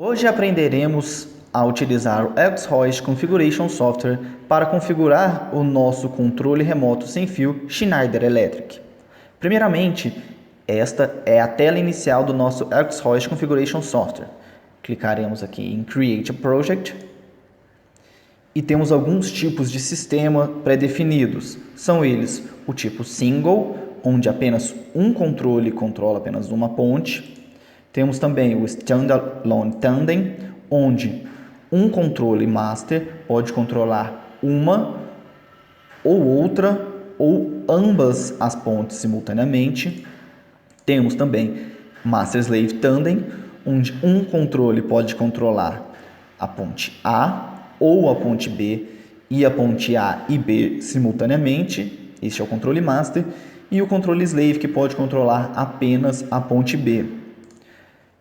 Hoje aprenderemos a utilizar o X-Hoist Configuration Software para configurar o nosso controle remoto sem fio Schneider Electric. Primeiramente, esta é a tela inicial do nosso X-Hoist Configuration Software. Clicaremos aqui em Create a Project e temos alguns tipos de sistema pré-definidos. São eles o tipo Single, onde apenas um controle controla apenas uma ponte. Temos também o Standalone Tandem, onde um controle master pode controlar uma ou outra ou ambas as pontes simultaneamente. Temos também Master-Slave Tandem, onde um controle pode controlar a ponte A ou a ponte B e a ponte A e B simultaneamente. Este é o controle master. E o controle slave, que pode controlar apenas a ponte B.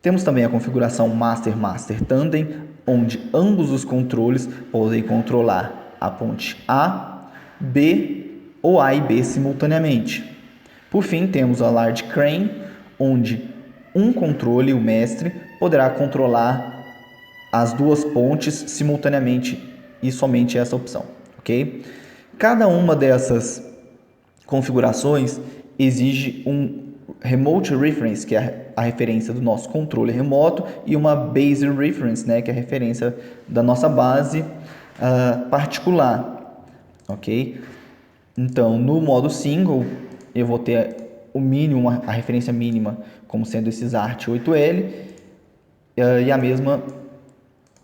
Temos também a configuração Master-Master Tandem, onde ambos os controles podem controlar a ponte A, B ou A e B simultaneamente. Por fim, temos a Large Crane, onde um controle, o mestre, poderá controlar as duas pontes simultaneamente e somente essa opção, ok? Cada uma dessas configurações exige um Remote Reference, que é a referência do nosso controle remoto, e uma Base Reference, né, que é a referência da nossa base particular, ok? Então, no modo Single, eu vou ter o mínimo, a referência mínima, como sendo esses ART8L, e a mesma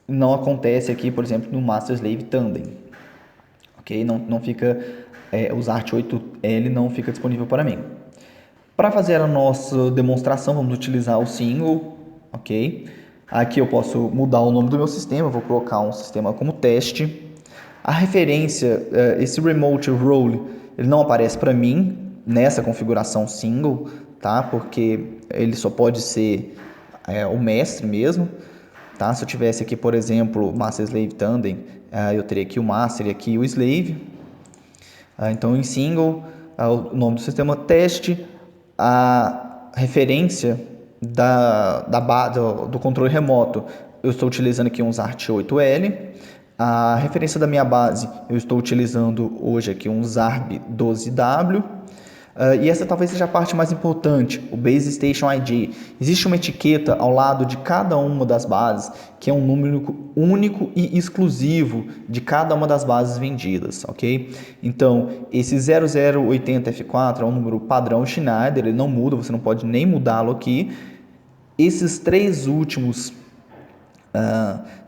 não acontece aqui, por exemplo, no Master-Slave Tandem, ok? Não fica, os ART8L não fica disponível para mim. Para fazer a nossa demonstração, vamos utilizar o Single, ok? Aqui eu posso mudar o nome do meu sistema, vou colocar um sistema como teste. A referência, esse Remote Role, ele não aparece para mim nessa configuração Single, tá? Porque ele só pode ser o mestre mesmo, tá? Se eu tivesse aqui, por exemplo, Master Slave Tandem, eu teria aqui o Master e aqui o Slave. Então, em Single, o nome do sistema teste, a referência do controle remoto, eu estou utilizando aqui uns ART8L. A referência da minha base, eu estou utilizando hoje aqui um ZARB 12W. E essa talvez seja a parte mais importante, o Base Station ID. Existe uma etiqueta ao lado de cada uma das bases, que é um número único e exclusivo de cada uma das bases vendidas, ok? Então, esse 0080F4 é um número padrão Schneider, ele não muda, você não pode nem mudá-lo aqui. Esses três últimos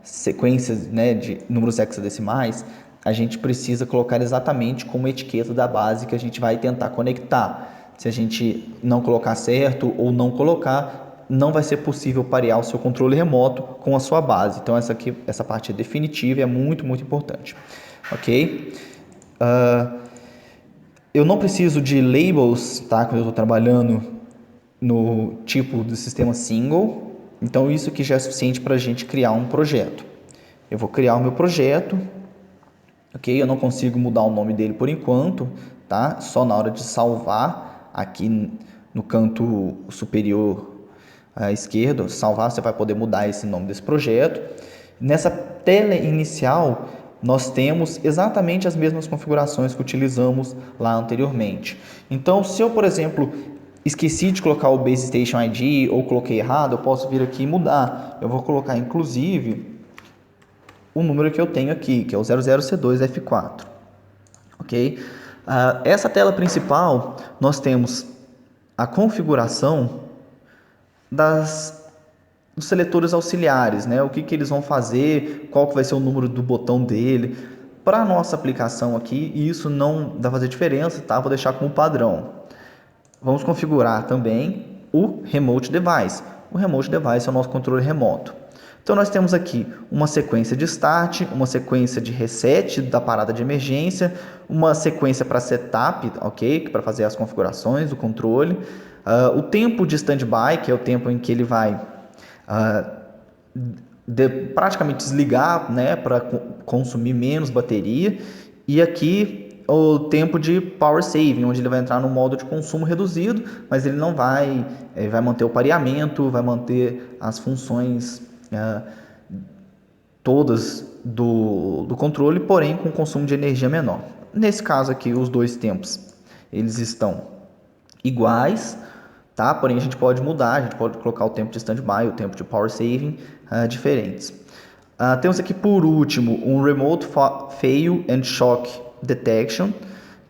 sequências, né, de números hexadecimais, a gente precisa colocar exatamente como etiqueta da base que a gente vai tentar conectar. Se a gente não colocar certo ou não colocar, não vai ser possível parear o seu controle remoto com a sua base. Então essa parte é definitiva e é muito, muito importante. Ok? Eu não preciso de labels, tá? Quando eu estou trabalhando no tipo do sistema single. Então isso aqui já é suficiente para a gente criar um projeto. Eu vou criar o meu projeto. Ok, eu não consigo mudar o nome dele por enquanto, tá? Só na hora de salvar, aqui no canto superior esquerdo, salvar, você vai poder mudar esse nome desse projeto. Nessa tela inicial, nós temos exatamente as mesmas configurações que utilizamos lá anteriormente. Então, se eu, por exemplo, esqueci de colocar o Base Station ID ou coloquei errado, eu posso vir aqui e mudar. Eu vou colocar, inclusive, o número que eu tenho aqui, que é o 00C2F4, ok? Essa tela principal, nós temos a configuração dos seletores auxiliares, né? O que eles vão fazer, qual que vai ser o número do botão dele. Para a nossa aplicação aqui, isso não vai fazer diferença, tá? Vou deixar como padrão. Vamos configurar também o Remote Device. O Remote Device é o nosso controle remoto. Então, nós temos aqui uma sequência de start, uma sequência de reset da parada de emergência, uma sequência para setup, ok? Para fazer as configurações do controle. O tempo de standby, que é o tempo em que ele vai praticamente desligar, né? Para consumir menos bateria. E aqui o tempo de power saving, onde ele vai entrar no modo de consumo reduzido, mas ele não vai manter o pareamento, vai manter as funções todas do controle, porém com consumo de energia menor. Nesse caso aqui, os dois tempos eles estão iguais, tá? Porém a gente pode mudar, a gente pode colocar o tempo de standby, o tempo de power saving diferentes. Temos aqui por último um Remote Fail and Shock Detection,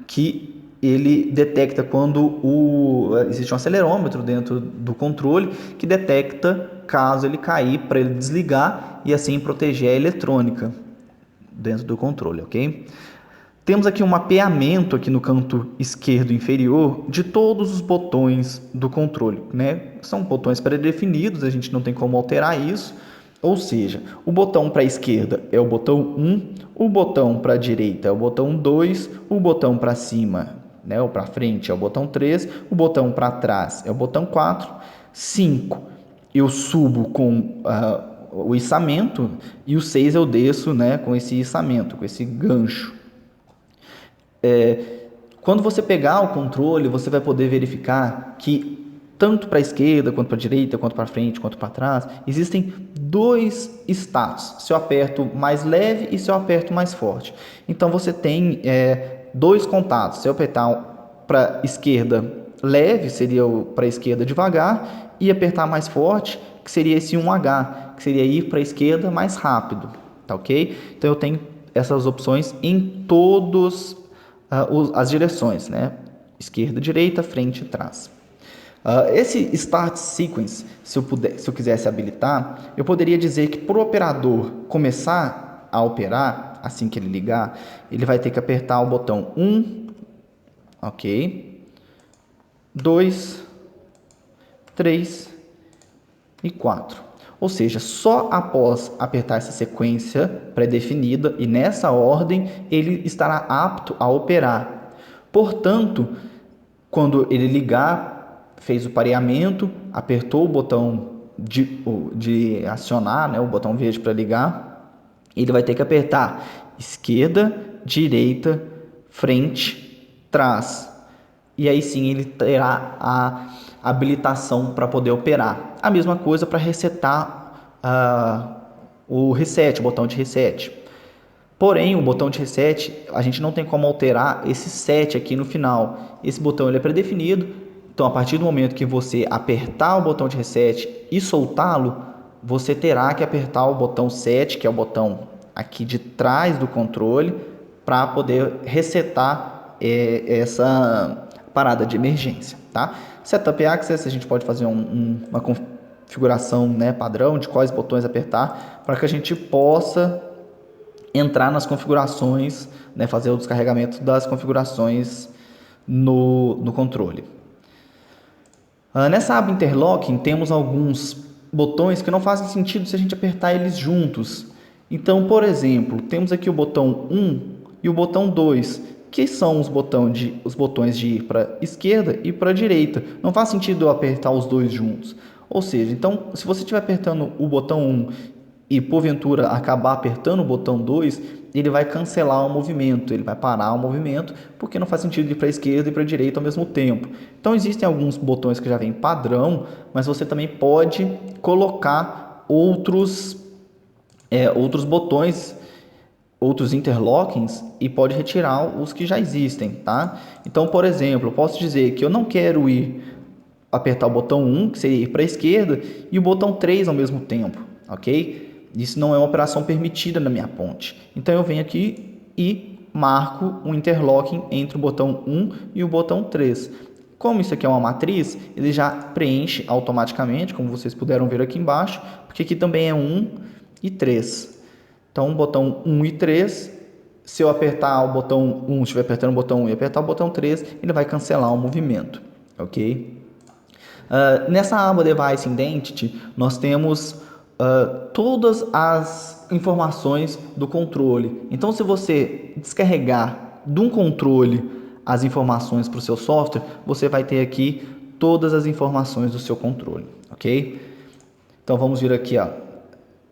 que ele detecta quando existe um acelerômetro dentro do controle que detecta caso ele cair, para ele desligar e assim proteger a eletrônica dentro do controle, ok? Temos aqui um mapeamento aqui no canto esquerdo inferior de todos os botões do controle, né? São botões pré-definidos, a gente não tem como alterar isso. Ou seja, o botão para a esquerda é o botão 1, o botão para a direita é o botão 2, o botão para cima, né, ou para frente é o botão 3, o botão para trás é o botão 4, 5 eu subo com o içamento e o 6 eu desço, né, com esse içamento, com esse gancho. Quando você pegar o controle, você vai poder verificar que tanto para a esquerda, quanto para a direita, quanto para frente, quanto para trás, existem dois status, se eu aperto mais leve e se eu aperto mais forte. Então você tem dois contatos, se eu apertar para a esquerda leve, seria para a esquerda devagar, e apertar mais forte, que seria esse 1H, que seria ir para a esquerda mais rápido, tá ok? Então eu tenho essas opções em todas as direções, né? Esquerda, direita, frente e trás. Esse Start Sequence, se eu quisesse habilitar, eu poderia dizer que para o operador começar a operar, assim que ele ligar, ele vai ter que apertar o botão 1, ok, 2, 3 e 4. Ou seja, só após apertar essa sequência pré-definida e nessa ordem, ele estará apto a operar. Portanto, quando ele ligar, fez o pareamento, apertou o botão de acionar, né, o botão verde para ligar, ele vai ter que apertar esquerda, direita, frente, trás. E aí sim ele terá a habilitação para poder operar. A mesma coisa para resetar o reset, o botão de reset. Porém, o botão de reset, a gente não tem como alterar esse set aqui no final. Esse botão ele é pré-definido, então a partir do momento que você apertar o botão de reset e soltá-lo, você terá que apertar o botão set, que é o botão aqui de trás do controle, para poder resetar essa parada de emergência, tá? Setup Access, a gente pode fazer uma configuração, né, padrão de quais botões apertar para que a gente possa entrar nas configurações, né, fazer o descarregamento das configurações no controle. Nessa aba Interlocking temos alguns botões que não fazem sentido se a gente apertar eles juntos. Então, por exemplo, temos aqui o botão 1 e o botão 2, que são os botões de ir para a esquerda e para a direita. Não faz sentido eu apertar os dois juntos. Ou seja, então, se você estiver apertando o botão 1 e porventura acabar apertando o botão 2, ele vai cancelar o movimento, ele vai parar o movimento, porque não faz sentido ir para a esquerda e para a direita ao mesmo tempo. Então existem alguns botões que já vêm padrão, mas você também pode colocar outros botões, outros interlockings, e pode retirar os que já existem, tá? Então, por exemplo, eu posso dizer que eu não quero apertar o botão 1, que seria ir para a esquerda, e o botão 3 ao mesmo tempo, ok? Isso não é uma operação permitida na minha ponte. Então eu venho aqui e marco um interlocking entre o botão 1 e o botão 3. Como isso aqui é uma matriz, ele já preenche automaticamente, como vocês puderam ver aqui embaixo, porque aqui também é 1 e 3. Então, o botão 1 e 3, se eu apertar o botão 1, estiver apertando o botão 1 e apertar o botão 3, ele vai cancelar o movimento, ok? Nessa aba Device Identity, nós temos todas as informações do controle. Então, se você descarregar de um controle as informações para o seu software, você vai ter aqui todas as informações do seu controle, ok? Então, vamos vir aqui, ó.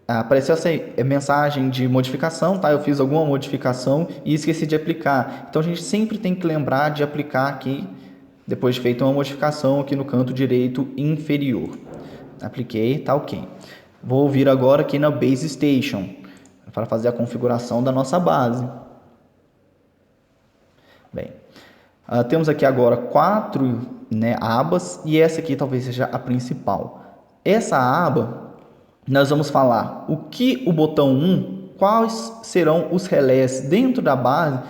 Apareceu essa mensagem de modificação, tá? Eu fiz alguma modificação e esqueci de aplicar. Então, a gente sempre tem que lembrar de aplicar aqui, depois de feita uma modificação aqui no canto direito inferior. Apliquei, tá ok. Vou vir agora aqui na Base Station para fazer a configuração da nossa base. Bem, temos aqui agora 4, né, abas, e essa aqui talvez seja a principal. Essa aba, nós vamos falar o que o botão 1, quais serão os relés dentro da base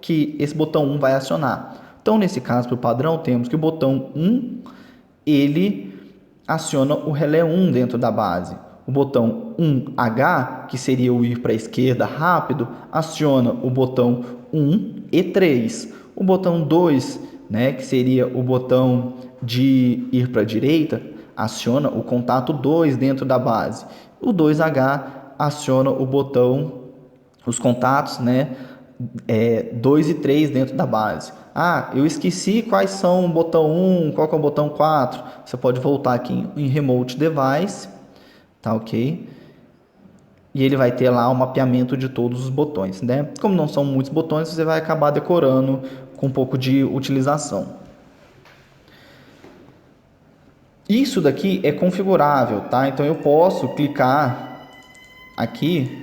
que esse botão 1 vai acionar. Então, nesse caso, para o padrão, temos que o botão 1, ele aciona o relé 1 dentro da base. O botão 1H, que seria o ir para a esquerda rápido, aciona o botão 1 e 3. O botão 2, né, que seria o botão de ir para a direita, aciona o contato 2 dentro da base. O 2H aciona o botão, os contatos, né, 2 e 3 dentro da base. Eu esqueci quais são o botão 1, qual que é o botão 4. Você pode voltar aqui em Remote Device, tá ok? E ele vai ter lá o mapeamento de todos os botões, né? Como não são muitos botões, você vai acabar decorando com um pouco de utilização. Isso daqui é configurável, tá? Então eu posso clicar aqui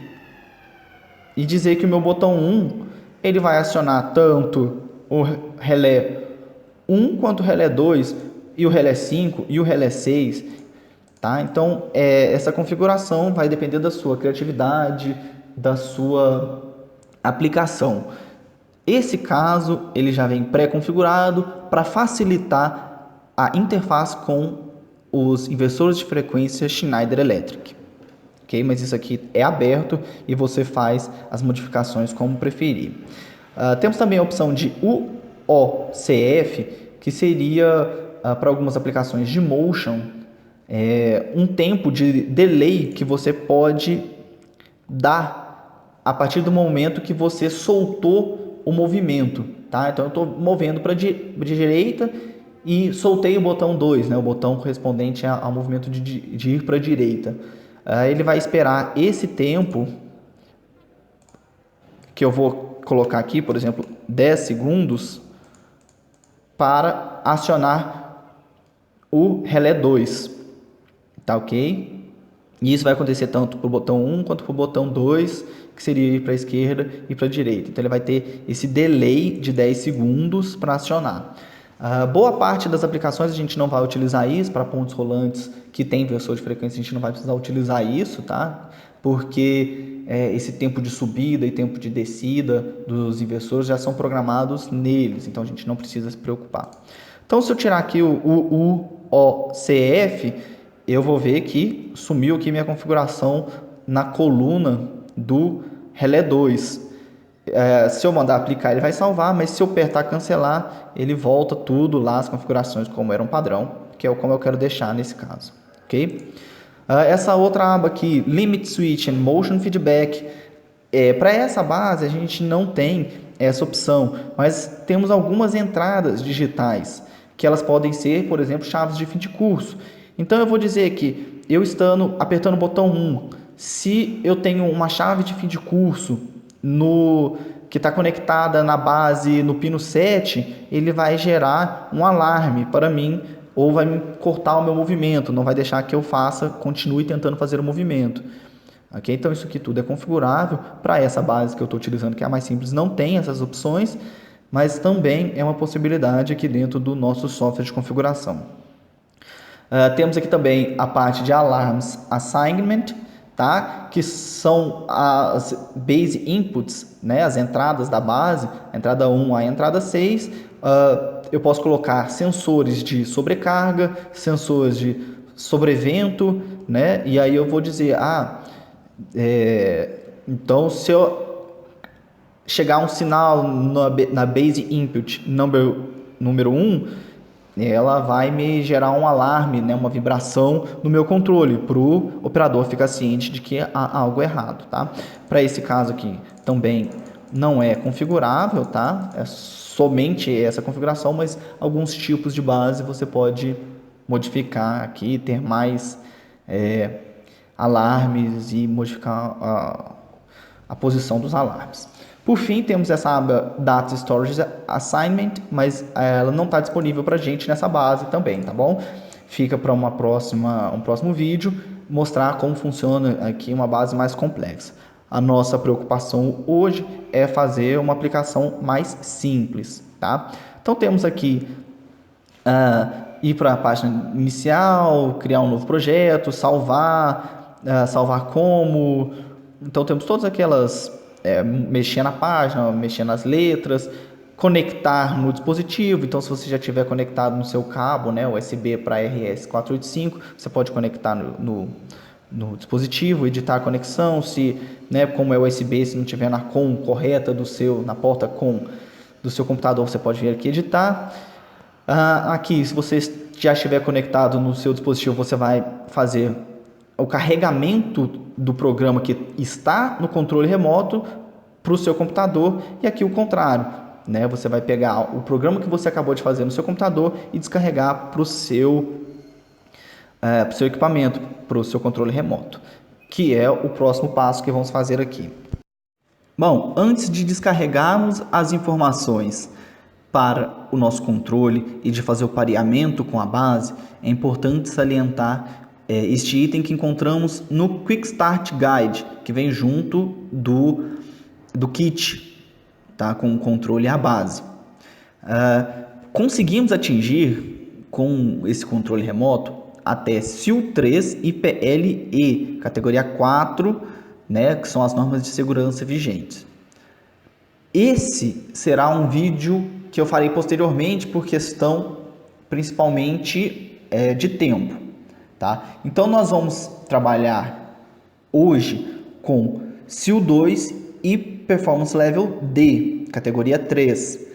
e dizer que o meu botão 1, ele vai acionar tanto o relé 1 quanto o relé 2 e o relé 5 e o relé 6, tá? Então, essa configuração vai depender da sua criatividade, da sua aplicação. Esse caso, ele já vem pré-configurado para facilitar a interface com os inversores de frequência Schneider Electric. Okay? Mas isso aqui é aberto e você faz as modificações como preferir. Temos também a opção de UOCF, que seria, para algumas aplicações de motion, um tempo de delay que você pode dar a partir do momento que você soltou o movimento. Tá? Então, eu estou movendo para direita e soltei o botão 2, né? O botão correspondente ao movimento de ir para a direita. Ele vai esperar esse tempo, que eu vou colocar aqui, por exemplo, 10 segundos, para acionar o relé 2, tá ok? E isso vai acontecer tanto para o botão 1 quanto para o botão 2, que seria ir para a esquerda e para a direita. Então ele vai ter esse delay de 10 segundos para acionar. Boa parte das aplicações a gente não vai utilizar isso. Para pontos rolantes que tem inversor de frequência, a gente não vai precisar utilizar isso, tá? Porque esse tempo de subida e tempo de descida dos inversores já são programados neles, então a gente não precisa se preocupar. Então, se eu tirar aqui o UOCF, eu vou ver que sumiu aqui minha configuração na coluna do relé 2. Se eu mandar aplicar, ele vai salvar, mas se eu apertar cancelar, ele volta tudo lá, as configurações como era um padrão, que é como eu quero deixar nesse caso, ok? Essa outra aba aqui, Limit Switch and Motion Feedback, para essa base a gente não tem essa opção, mas temos algumas entradas digitais, que elas podem ser, por exemplo, chaves de fim de curso. Então eu vou dizer que eu estando apertando o botão 1, se eu tenho uma chave de fim de curso que está conectada na base no pino 7, ele vai gerar um alarme para mim, ou vai me cortar o meu movimento, não vai deixar que eu continue tentando fazer o movimento. Okay? Então isso aqui tudo é configurável. Para essa base que eu estou utilizando, que é a mais simples, não tem essas opções, mas também é uma possibilidade aqui dentro do nosso software de configuração. Temos aqui também a parte de Alarms Assignment, tá? Que são as base inputs, né? As entradas da base, a entrada 1 a entrada 6. Eu posso colocar sensores de sobrecarga, sensores de sobrevento, né? E aí eu vou dizer, então se eu chegar um sinal na base input número 1, ela vai me gerar um alarme, né, uma vibração no meu controle, para o operador ficar ciente de que há algo errado, tá? Para esse caso aqui também não é configurável, tá? É somente essa configuração, mas alguns tipos de base você pode modificar aqui, ter mais alarmes e modificar a posição dos alarmes. Por fim, temos essa aba Data Storage Assignment, mas ela não está disponível para a gente nessa base também, tá bom? Fica para um próximo vídeo. mostrar como funciona aqui uma base mais complexa. A nossa preocupação hoje é fazer uma aplicação mais simples, tá? Então temos aqui ir para a página inicial, criar um novo projeto, salvar como. Então temos todas aquelas, mexer na página, mexer nas letras, conectar no dispositivo. Então se você já tiver conectado no seu cabo, né, USB para RS485, você pode conectar no dispositivo, editar a conexão, se, né, como é USB, se não tiver na COM correta na porta COM do seu computador, você pode vir aqui editar. Aqui, se você já estiver conectado no seu dispositivo, você vai fazer o carregamento do programa que está no controle remoto para o seu computador, e aqui o contrário, né? Você vai pegar o programa que você acabou de fazer no seu computador e descarregar para o seu equipamento, para o seu controle remoto, que é o próximo passo que vamos fazer aqui. Bom, antes de descarregarmos as informações para o nosso controle e de fazer o pareamento com a base, é importante salientar este item que encontramos no Quick Start Guide, que vem junto do kit, tá? Com o controle e a base. Conseguimos atingir com esse controle remoto até SIL 3 e PLE, categoria 4, né, que são as normas de segurança vigentes. Esse será um vídeo que eu farei posteriormente por questão principalmente de tempo, tá? Então nós vamos trabalhar hoje com SIL 2 e Performance Level D, categoria 3,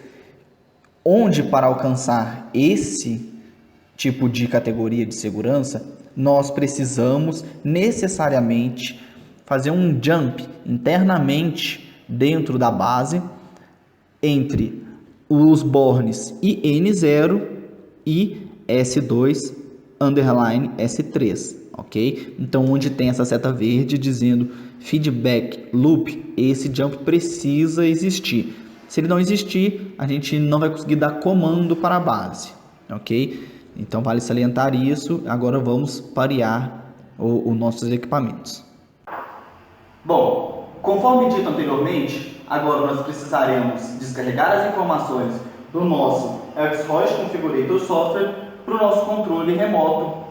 onde para alcançar esse tipo de categoria de segurança, nós precisamos necessariamente fazer um jump internamente dentro da base entre os bornes IN0 e S2 underline S3, ok? Então, onde tem essa seta verde dizendo feedback loop, esse jump precisa existir. Se ele não existir, a gente não vai conseguir dar comando para a base, ok? Então, vale salientar isso. Agora vamos parear os nossos equipamentos. Bom, conforme dito anteriormente, agora nós precisaremos descarregar as informações do nosso Xhost Configurator Software para o nosso controle remoto.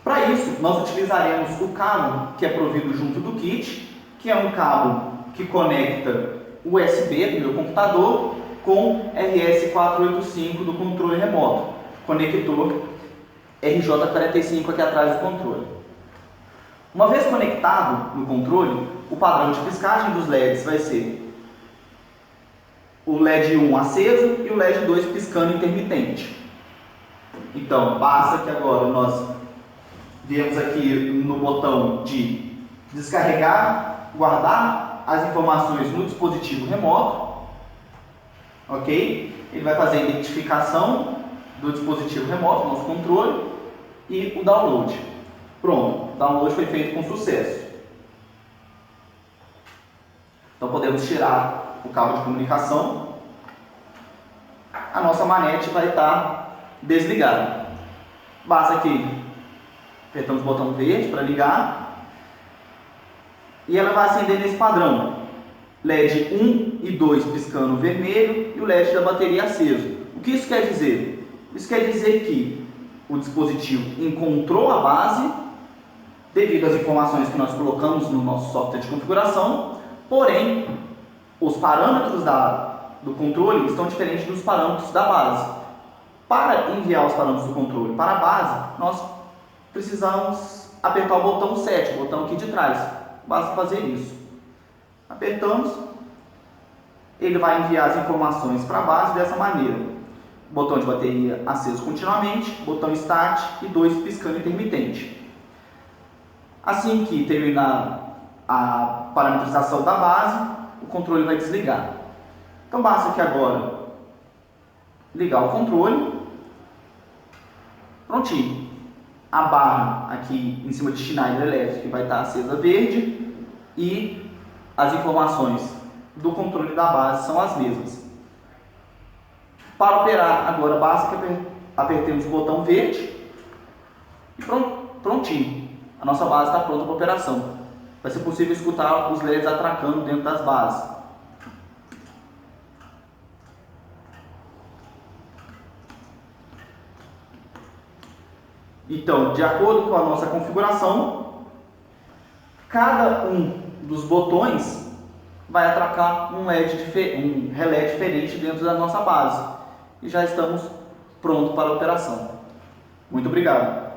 Para isso, nós utilizaremos o cabo que é provido junto do kit, que é um cabo que conecta USB do meu computador com RS485 do controle remoto, conector RJ45 aqui atrás do controle. Uma vez conectado no controle, o padrão de piscagem dos LEDs vai ser o LED 1 aceso e o LED 2 piscando intermitente. Então, basta que agora nós viemos aqui no botão de descarregar, guardar as informações no dispositivo remoto, ok? Ele vai fazer a identificação do dispositivo remoto, nosso controle, e o download. Pronto, o download foi feito com sucesso. Então podemos tirar o cabo de comunicação. A nossa manete vai estar desligada. Basta aqui, apertamos o botão verde para ligar. E ela vai acender nesse padrão. LED 1 e 2 piscando vermelho e o LED da bateria aceso. O que isso quer dizer? Isso quer dizer que o dispositivo encontrou a base devido às informações que nós colocamos no nosso software de configuração, porém, os parâmetros do controle estão diferentes dos parâmetros da base. Para enviar os parâmetros do controle para a base, nós precisamos apertar o botão 7, o botão aqui de trás. Basta fazer isso. Apertamos, ele vai enviar as informações para a base dessa maneira. Botão de bateria aceso continuamente, botão Start e 2 piscando intermitente. Assim que terminar a parametrização da base, o controle vai desligar. Então basta que agora ligar o controle. Prontinho. A barra aqui em cima de Schneider Electric vai estar acesa verde e as informações do controle da base são as mesmas. Para operar agora basta que apertemos o botão verde e prontinho. a nossa base está pronta para operação. Vai ser possível escutar os LEDs atracando dentro das bases. Então, de acordo com a nossa configuração, cada um dos botões vai atracar um relé diferente dentro da nossa base. E já estamos prontos para a operação. Muito obrigado.